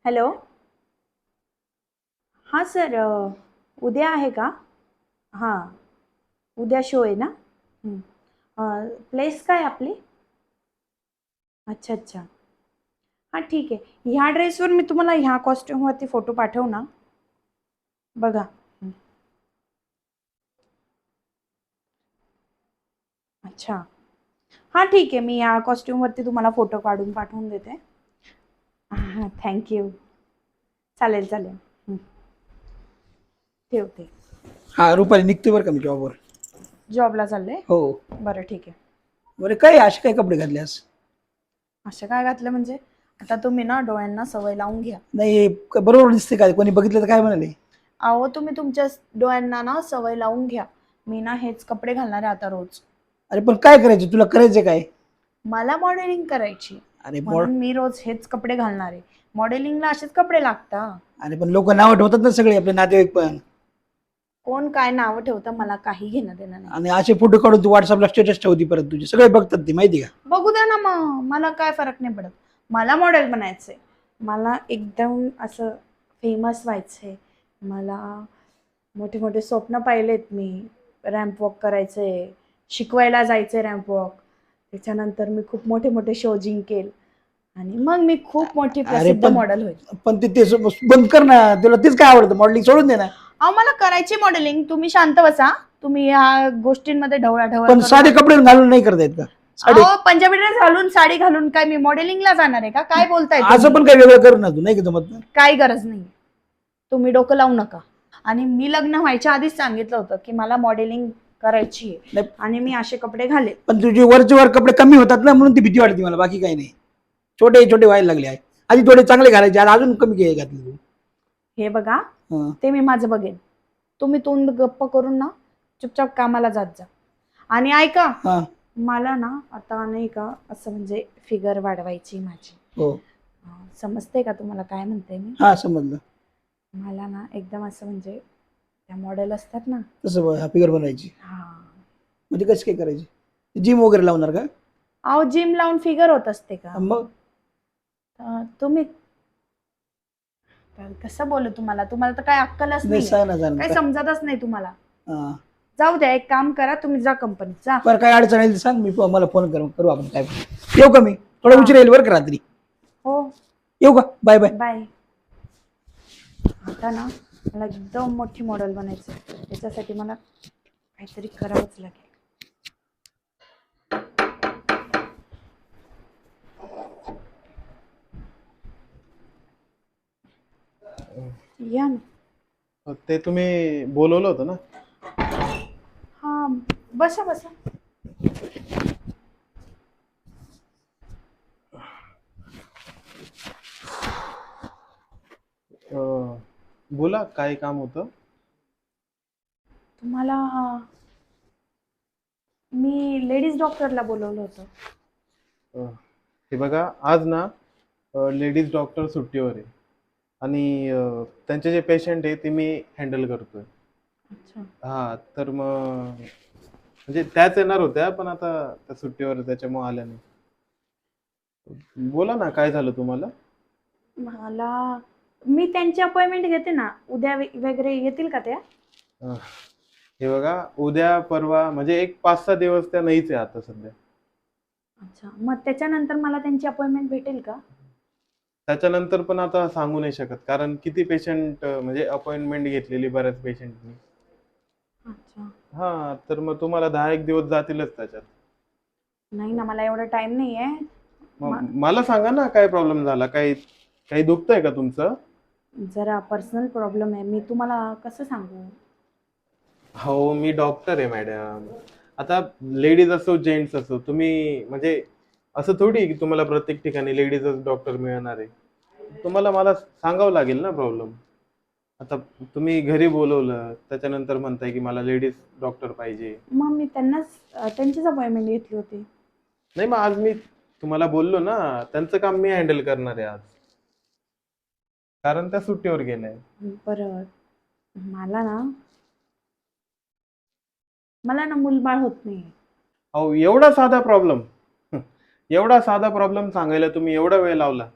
Hello. हां sir, उद्या आहे का? हां, उद्या शो आहे ना? हं. प्लेस काय आपली? अच्छा अच्छा. हां ठीक आहे. ह्या ड्रेसवर मी तुम्हाला ह्या कॉस्ट्युमवरती फोटो पाठवू ना? बघा. हं. अच्छा. हां ठीक आहे. मी या कॉस्ट्युमवरती तुम्हाला फोटो काढून पाठवून देते. हां थँक्यू. चालेल चालेल. हं. ठेवते. हा रुपाली निघते बरं का मी जॉबवर. जॉबला चालले? हो. बरं ठीक आहे. बरं काय असे काय कपडे घातल्यास? असं काय घातलं म्हणजे? आता तुम्ही ना डोळ्यांना सवय लावून घ्या. नाही बरोबर दिसते काय? कोणी बघितलं तर काय म्हणाले? अहो तुम्ही तुमच्या डोळ्यांना ना सवय लावून घ्या. मी ना हेच कपडे घालणार आहे आता रोज. अरे पण काय करायचं तुला? करायचं काय? मला मॉडेलिंग करायची अरे म्हणून मी रोज हेच कपडे घालणार आहे. मॉडेलिंगला असेच कपडे लागतात. अरे पण लोक नाव ठेवतात ना सगळे आपले नातेवाईक पण. कोण काय नावं ठेवतं मला काही घेणं देणं नाही. आणि असे फोटो काढून तू व्हॉट्सअपला स्टेटस ठेवती परत तुझे सगळे बघतात ते माहिती का? बघू द्या ना मग, मला काय फरक नाही पडत. मला मॉडेल बनायचंय. मला एकदम असं फेमस व्हायचंय. मला मोठे मोठे स्वप्न पाहिलेत मी. रॅम्प वॉक करायचंय, शिकवायला जायचंय रॅम्प वॉक. त्याच्यानंतर मी खूप मोठे मोठे शो जिंकेल आणि मग मी खूप मोठी अरे प्रसिद्ध मॉडेल होईल. पण ते बंद कर ना. तुला तेच काय आवडतं? मॉडेलिंग सोडून दे ना. अहो मला करायची मॉडेलिंग. तुम्ही शांत बसा. तुम्ही या गोष्टींमध्ये ढवळाढवळ पण करू साधे नका. कपडे घालून नाही करता येत का? साडे अहो पंजाबी ड्रेस घालून साडी घालून काय मी मॉडेलिंगला जाणार आहे का? काय बोलताय असं तुम्ही? पण काय वेगळं कर ना तू, नाही का जमत ना? काही गरज नाही. तुम्ही डोकं लावू नका. आणि मी लग्न व्हायच्या आधीच सांगितलं होतं की मला मॉडेलिंग करायची आहे नाही आणि मी असे कपडे घालेल. पण तुझे वरचे वर कपडे कमी होतात ना म्हणून ती भीती वाटते मला, बाकी काही नाही. छोटे छोटे व्हायला लागले आहे. आधी थोडे चांगले घालायचे, आता अजून कमी घातले तू. हे बघा, हं. ते मी माझं बघेन. तुम्ही तोंड गप्प करून ना चुपचाप कामाला जात जा. आणि ऐका, हा. मला ना आता नाही का असं म्हणजे फिगर वाढवायची माझी. हो. समजते का तुम्हाला काय म्हणते मी? हा समजलं. मला ना एकदम असं म्हणजे त्या मॉडेल असतात ना. तसं फिगर बनायची हा. म्हणजे कशी काय करायची? जिम वगैरे लावणार का? अहो जिम लावून फिगर होत असते का? मग तुम्ही कसं बोलू तुम्हाला? तुम्हाला तर काय अक्कलच नाही नाहीये. सांग ना सांग काही ना. समजतच नाही तुम्हाला. हा. जाऊ द्या, एक काम करा, तुम्ही जा कंपनीत जा. बरं काय अडचण आहे सांग, मी मला फोन करू आपण काय. येऊ का मी? थोडा हा. उशीर येईल बरं का रात्री. हो. येऊ का? Bye bye. बाय. आता ना मला एकदम मोठी मॉडेल बनायचं. त्याच्यासाठी मला काहीतरी करावंच लागेल. या ना. ते तुम्ही बोलवलं होतं ना? हा, बसा बसा. बोला काय काम होतं? तुम्हाला मी लेडीज डॉक्टरला बोलवलं होतं. हे बघा, आज ना लेडीज डॉक्टर सुट्टीवर आहे आणि त्यांचे जे पेशंट आहे ते मी हँडल करतोय. अच्छा. हा, तर मग म्हणजे त्याच येणार होत्या पण आता त्या सुट्टीवर आहे, त्याच्यामुळे आल्या नाही. बोला ना काय झालं तुम्हाला? मला मी त्यांची अपॉइंटमेंट घेते ना. उद्या वगैरे येतील का त्या? अं, हे बघा, उद्या परवा म्हणजे एक 5-6 दिवस त्या नाहीच आहे आता सध्या. अच्छा. मग त्याच्यानंतर मला त्यांची अपॉइंटमेंट भेटेल का? त्याच्यानंतर पण आता सांगू नाही शकत, कारण किती पेशंट म्हणजे अपॉइंटमेंट घेतलेली बऱ्याच पेशंटनी. अच्छा. हा, तर मग तुम्हाला 10-1 दिवस जातीलच त्याच्यात. नाही ना, मला एवढा टाइम नाहीये. मग मला सांगा ना काय प्रॉब्लेम झाला, काही काही दुखतंय का तुमचं? जरा पर्सनल प्रॉब्लेम आहे. मी तुम्हाला कसं सांगू? हो, मी डॉक्टर आहे मॅडम. आता लेडीज असो जेंट्स असो, तुम्ही म्हणजे असं थोडी की तुम्हाला प्रत्येक ठिकाणी लेडीजच डॉक्टर मिळणार आहे. तुम्हाला मला सांगावं लागेल ना प्रॉब्लेम. आता तुम्ही घरी बोलवलं, त्याच्यानंतर म्हणताय की मला लेडीज डॉक्टर पाहिजे. मग मी त्यांचीच अपॉइंटमेंट घेतली होती. नाही, मग आज मी तुम्हाला बोललो ना, त्यांचं काम मी हँडल करणार आहे आज. कारण त्या सुट्टीवर गेल्या. बरं. मला ना मला ना मूलबाळ होत नाहीये. अहो, एवढा साधा प्रॉब्लेम. एवढा साधा प्रॉब्लेम सांगायला तुम्ही एवढा वेळ लावला.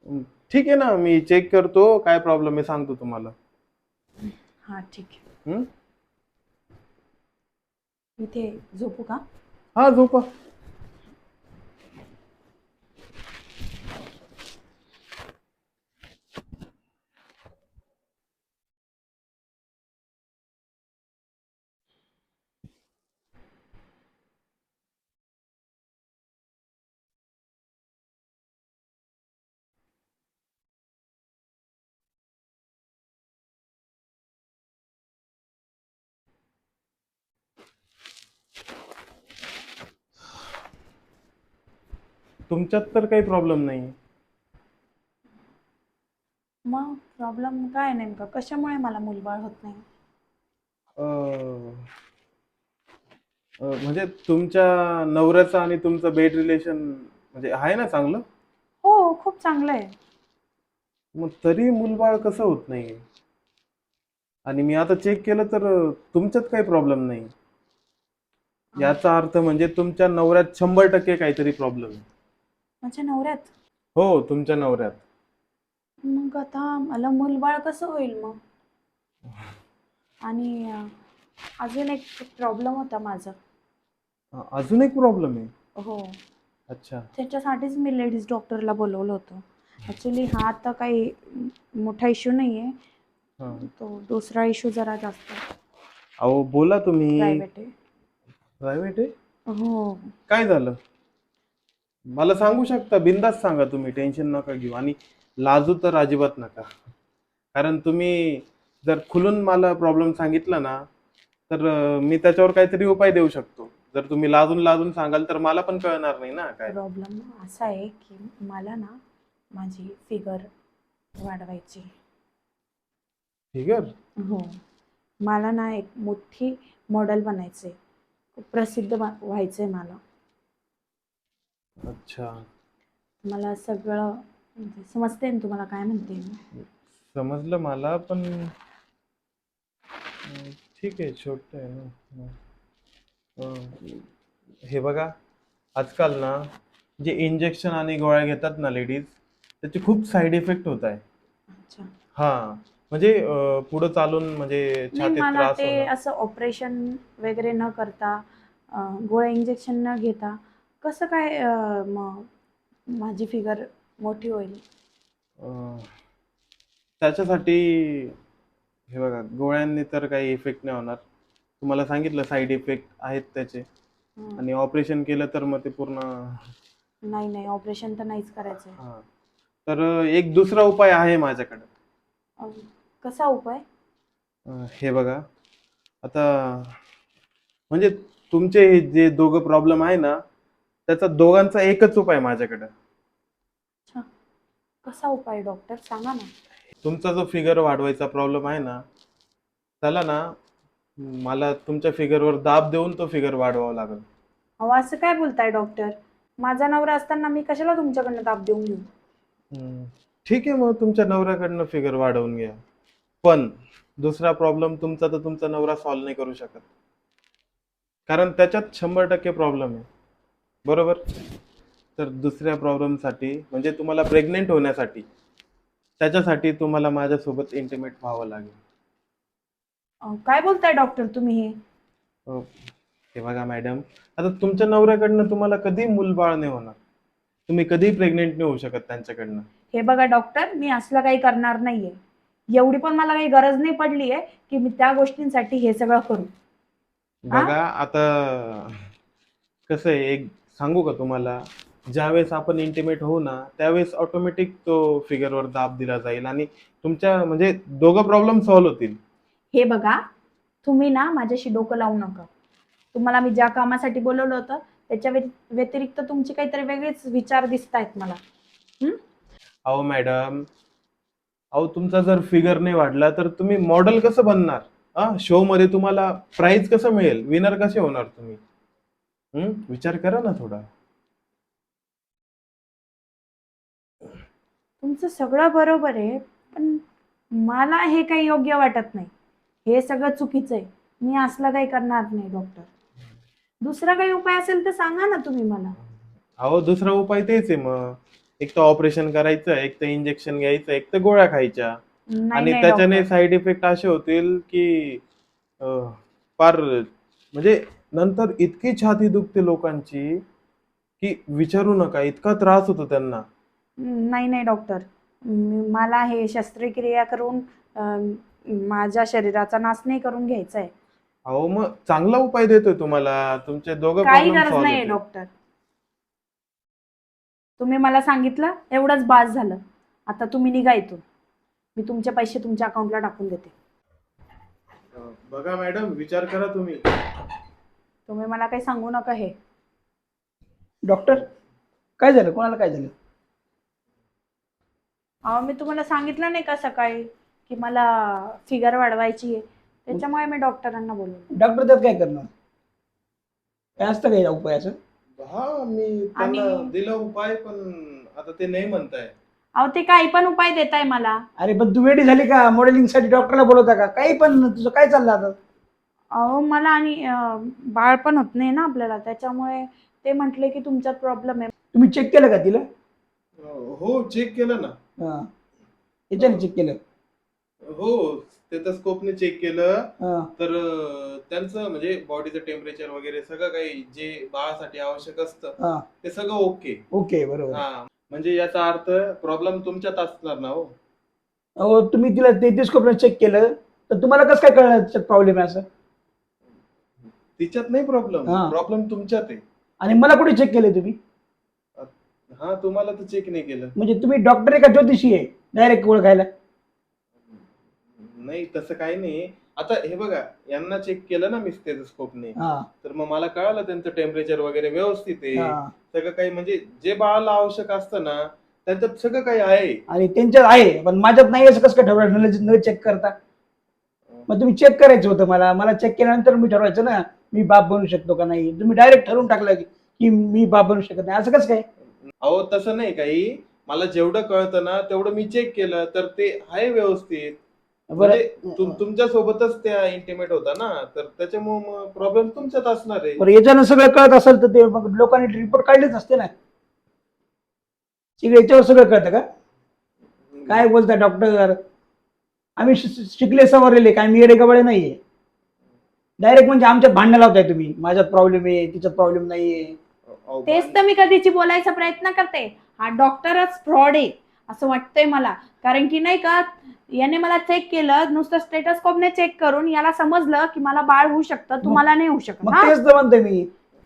ठीक आहे ना, मी चेक करतो काय प्रॉब्लेम आहे सांगतो तुम्हाला. हां ठीक आहे. हं? इथे झोपू का? हा झोपा. तुमच्यात तर काही प्रॉब्लेम नाही. मग प्रॉब्लेम काय नेमका? कशामुळे मला मूलबाळ होत नाही? अं, म्हणजे तुमच्या नवऱ्याचं आणि तुमचं बेड रिलेशन म्हणजे आहे ना चांगलं? हो, खूप चांगलं आहे. मग तरी मूलबाळ कसं होत नाही? आणि मी आता चेक केलं तर तुमच्यात काही प्रॉब्लेम नाही. याचा अर्थ म्हणजे तुमच्या नवऱ्यात 100% काहीतरी प्रॉब्लेम आहे. माझ्या नवऱ्यात. हो, तुमच्या नवऱ्यात. मग आता मला मूलबाळ कसं होईल मग? आणि अजून एक प्रॉब्लेम होता माझा. अजून एक प्रॉब्लेम आहे. हो, अच्छा. त्याच्यासाठीच मी लेडीज डॉक्टरला बोलवलं होतं. ॲक्च्युली हा आता काही मोठा इश्यू नाही आहे. हा. तो दुसरा इश्यू जरा जास्त अहो बोला तुम्ही. प्रायव्हेट आहे. प्रायव्हेट आहे? हो. काय झालं? मला सांगू शकता, बिनधास्त सांगा तुम्ही, टेन्शन नका घेऊ आणि लाजू तर अजिबात नका. कारण तुम्ही जर खुलून मला प्रॉब्लेम सांगितला ना, तर मी त्याच्यावर काहीतरी उपाय देऊ शकतो. जर तुम्ही लाजून लाजून सांगाल तर मला पण कळणार नाही ना काय. प्रॉब्लेम असा आहे की मला ना माझी फिगर वाढवायची. फिगर? हो. मला ना एक मोठी मॉडेल बनायचं आहे. खूप प्रसिद्ध व्हायचं आहे मला. अच्छा. मला सगळं म्हणजे समजते ना तुम्हाला काय म्हणते मी? समजलं मला, पण ठीक आहे, छोटं आहे ना. हे बघा, आजकाल ना जे इंजेक्शन आणि गोळ्या घेतात ना लेडीज, त्याचे खूप साईड इफेक्ट होत आहे. अच्छा. हा, म्हणजे पुढे चालून म्हणजे नाही छातीत मला त्रास ते होणं. असं ऑपरेशन वगैरे न करता गोळ्या इंजेक्शन न घेता कसं काय मग माझी फिगर मोठी होईल? अं, त्याच्यासाठी हे बघा, गोळ्यांनी तर काही इफेक्ट नाही होणार. तुम्हाला सांगितलं साईड इफेक्ट आहेत त्याचे. हं. आणि ऑपरेशन केलं तर मग ते पूर्ण. नाही नाही ऑपरेशन तर नाहीच करायचं आहे. हा, तर एक दुसरा उपाय आहे माझ्याकडे. कसा उपाय? हे बघा, आता म्हणजे तुमचे हे जे दोघं प्रॉब्लेम आहे ना, त्याचा दोघांचा एकच उपाय माझ्याकडे. अच्छा. कसा उपाय डॉक्टर सांगा ना. तुमचा जो फिगर वाढवायचा प्रॉब्लेम आहे ना, त्याला ना मला तुमच्या फिगरवर दाब देऊन तो फिगर वाढवावा लागेल. अहो असं काय बोलताय डॉक्टर? माझा नवरा असताना मी कशाला तुमच्याकडनं ताप देऊन घेऊ? ठीक आहे, मग तुमच्या नवऱ्याकडनं फिगर वाढवून घ्या. पण दुसरा प्रॉब्लेम तुमचा तर तुमचा नवरा सॉल्व्ह नाही करू शकत. कारण त्याच्यात 100% प्रॉब्लेम आहे. बरोबर? तर दुसऱ्या प्रॉब्लेमसाठी म्हणजे तुम्हाला प्रेग्नेंट होण्यासाठी, त्याच्यासाठी तुम्हाला माझ्यासोबत इंटिमेट व्हावं लागेल. काय बोलताय डॉक्टर तुम्ही हे? अ, हे बघा मॅडम, आता तुमच्या नवऱ्याकडनं तुम्हाला कधी मूलबाळ नाही होणार. तुम्ही कधी प्रेग्नेंट नाही होऊ शकत त्यांच्याकडनं. हे बघा डॉक्टर मी असलं काही करणार नाहीये. एवढी पण मला काही गरज नाही पडली आहे की मी त्या गोष्टींसाठी हे सगळं करू. हा? बघा आता कसं आहे, एक सांगू का तुम्हाला, ज्यावेळेस आपण इंटिमेट होऊ ना, त्यावेळेस ऑटोमॅटिक तो फिगरवर दाब दिला जाईल आणि तुमच्या म्हणजे दोघं प्रॉब्लेम सॉल्व्ह होतील. हे बघा तुम्ही ना माझ्याशी डोकं लावू नका. तुम्हाला मी ज्या कामासाठी बोलवलं होतं त्याच्या व्यतिरिक्त तुमचे काहीतरी वेगळेच विचार दिसतायत मला. हं? अहो मॅडम, अहो तुमचा जर फिगर नाही वाढला तर तुम्ही मॉडेल कसं बनणार? शो मध्ये तुम्हाला प्राइज कसं मिळेल? विनर कसे होणार तुम्ही? विचार करा ना थोडा. तुमचं सगळं बरोबर आहे पण मला हे काही योग्य वाटत नाही. हे सगळं चुकीचं आहे. मी असलं काही करणार नाही डॉक्टर. दुसरा काही उपाय असेल तर सांगा ना तुम्ही मला. अहो दुसरा उपाय तेच आहे मग. एक तर ऑपरेशन करायचं, एक तर इंजेक्शन घ्यायचं, एक तर गोळ्या खायच्या. नाही आणि नाही त्याच्याने डॉक्टर. साईड इफेक्ट असे होतील की फार म्हणजे नंतर इतकी छाती दुखते लोकांची की विचारू नका, इतका त्रास होतो त्यांना. नाही नाही डॉक्टर, मला हे शस्त्रक्रिया करून माझ्या शरीराचा नाश नाही करून घ्यायचा आहे. अहो मग चांगला उपाय देतोय तुम्हाला, तुमचे दोघं काही प्रॉब्लेम गरज सॉल्व्ह नाही होतील. डॉक्टर. तुम्ही मला सांगितलं एवढंच बास झालं. आता तुम्ही निघा इथून. मी तुमचे पैसे तुमच्या अकाउंटला टाकून देते. बघा मॅडम, विचार करा तुम्ही. तुम्ही मला काही सांगू नका हे. डॉक्टर काय झालं, कोणाला काय झालं? अहो मी तुम्हाला सांगितलं नाही का सकाळी की मला फिगर वाढवायची आहे, त्याच्यामुळे मी डॉक्टरांना बोलवलं. डॉक्टर त्यात काय करणार? काय असतं काय उपायाचं? हा, मी त्यांना आणि- दिला उपाय, पण आता ते नाही म्हणताय. अहो ते काही पण उपाय देताय मला. अरे पण तू वेडी झाली का? मॉडेलिंगसाठी डॉक्टरला बोलवता का? काही पण तुझं काय चाललं आता? अहो मला आणि बाळ पण होत नाही ना आपल्याला, त्याच्यामुळे ते म्हटले की तुमच्यात प्रॉब्लेम आहे. तुम्ही चेक केलं का तिला? हो, चेक केलं ना. हा, याच्याने चेक केलं? हो, स्टेथोस्कोपने चेक केलं. हा. तर त्यांचं म्हणजे बॉडीचं टेम्परेचर वगैरे सगळं काही जे बाळासाठी आवश्यक असतं हा. ते सगळं ओके. ओके, बरोबर. हा, म्हणजे याचा अर्थ प्रॉब्लेम तुमच्यात असणार ना हो. अहो तुम्ही तिला टेलिस्कोपने चेक केलं तर तुम्हाला कसं काय कळणार प्रॉब्लेम आहे असं? तिच्यात नाही प्रॉब्लेम, हा. प्रॉब्लेम तुमच्यात आहे. आणि मला कुठे चेक केले तुम्ही? हा, तुम्हाला तर चेक नाही केलं. म्हणजे तुम्ही डॉक्टर आहे का ज्योतिषी आहे डायरेक्ट ओळखायला? नाही, तसं काही नाही. आता हे बघा, यांना चेक केलं ना मी स्टेथोस्कोपने, हा. तर मग मला कळालं त्यांचं टेम्परेचर वगैरे व्यवस्थित आहे. हा. सगळं काही म्हणजे जे बाळाला आवश्यक असतं ना त्यांच्यात सगळं काही आहे. आणि त्यांच्यात आहे पण माझ्यात नाही असं कसं काय ठरवायचं न चेक करता? मग तुम्ही चेक करायचं होतं मला चेक केल्यानंतर मी ठरवायचं ना मी बाप बनू शकतो का नाही. तुम्ही डायरेक्ट ठरवून टाकलं की मी बाप बनू शकत नाही, असं कसं काय? अहो तसं नाही काही, मला जेवढं कळतं ना तेवढं मी चेक केलं तर ते आहे व्यवस्थित. म्हणजे तुमच्या सोबतच त्या इंटिमेट होता ना, तर त्याच्यामुळे प्रॉब्लेम तुमच्यात असणार आहे. बरं, याच्यानं सगळं कळत असेल तर ते मग लोकांनी रिपोर्ट काढलेच असते ना. याच्यावर सगळं कळतं का? काय बोलता डॉक्टर? आम्ही शिकले सवरलेले, काय मी येडे गबाळे नाहीये. डायरेक्ट म्हणजे आमच्यात भांडण लावताय तुम्ही. माझ्यात प्रॉब्लेम आहे, तिच्यात प्रॉब्लेम नाहीये. अहो, तेच तर मी कधीची बोलायचा प्रयत्न करते. हा डॉक्टरच फ्रॉड आहे असं वाटतंय मला. कारण की नाही का, याने मला चेक केलं, नुसतं स्टेटस्कोपने चेक करून याला समजलं की मला बाळ होऊ शकतं, तुम्हाला नाही होऊ शकत. मग हा? तेच तर म्हणतोय मी.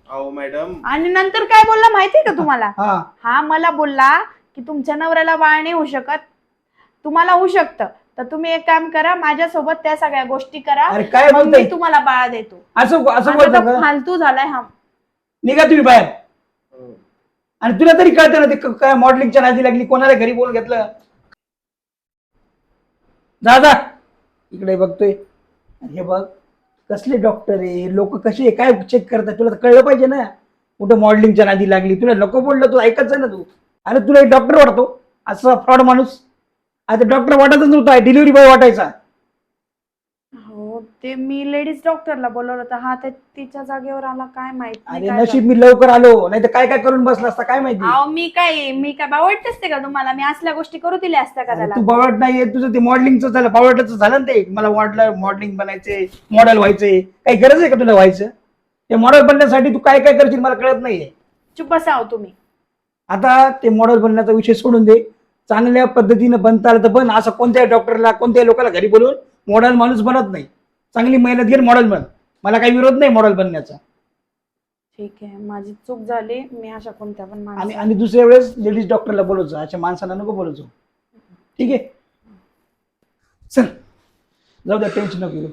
अहो मॅडम, आणि नंतर काय बोलला माहितीये का तुम्हाला? हा. हा मला बोलला की तुमच्या नवऱ्याला बाळ नाही होऊ शकत, तुम्हाला होऊ शकतं, तर तुम्ही एक काम करा, माझ्यासोबत त्या सगळ्या गोष्टी करा, अरे काय मग बोलताय? मी तुम्हाला बाळ देतो. असं असं आता बोलतो तर का? फालतू झालाय हा. निघा तुम्ही बाहेर. आणि तुला तरी कळतं ना ते काय मॉडेलिंगच्या नादी लागली, कोणाला घरी बोलून घेतलं? जा जा, इकडे बघतोय. हे बघ कसले डॉक्टर आहे, लोक कसे आहे, काय चेक करतात, तुला तर कळलं पाहिजे ना. कुठं मॉडेलिंगच्या नादी लागली, तुला नको बोललं, तू ऐकायचं ना तू. अरे तुला एक डॉक्टर वाटतो असा फ्रॉड माणूस? आता डॉक्टर वाटतच नव्हता, डिलिव्हरी बॉय वाटायचा. हो, ते मी लेडीज डॉक्टरला बोलवलं होतं. हा ते तिच्या जागेवर आला, काय माहित नाही अरे काय नशीब मी लवकर आलो, नाही तर काय काय करून बसला असता काय माहिती. झालं. अहो मी काय बावळट असते का तुम्हाला? मी असल्या गोष्टी करू दिल्या असत्या का अरे त्याला? तू बावळट नाहीये, तुझं ते मॉडेलिंगचं झालं, बावळटच झालं ना ते. मला वाटलं मॉडेलिंग बनायचे, मॉडेल व्हायचे. काही गरज आहे का तुला व्हायचं? ते मॉडेल बनण्यासाठी तू काय काय करशील मला कळत नाहीये. चुप बसाव तुम्ही. आता ते मॉडेल बनण्याचा विषय सोडून दे. चांगल्या पद्धतीनं बनता आलं तर बन. असं कोणत्याही डॉक्टरला, कोणत्याही लोकांना घरी बोलून मॉडेल माणूस बनत नाही. चांगली मेहनत घे, मॉडेल बन. मला काही विरोध नाही मॉडेल बनण्याचा. ठीक आहे, माझी चूक झाली. मी अशा कोणत्या पण आणि आणि दुसऱ्या वेळेस लेडीज डॉक्टरला बोलवतो, अशा माणसाला नको बोलवतो. ठीक आहे, चल जाऊ द्या, टेन्शन नको घेऊ.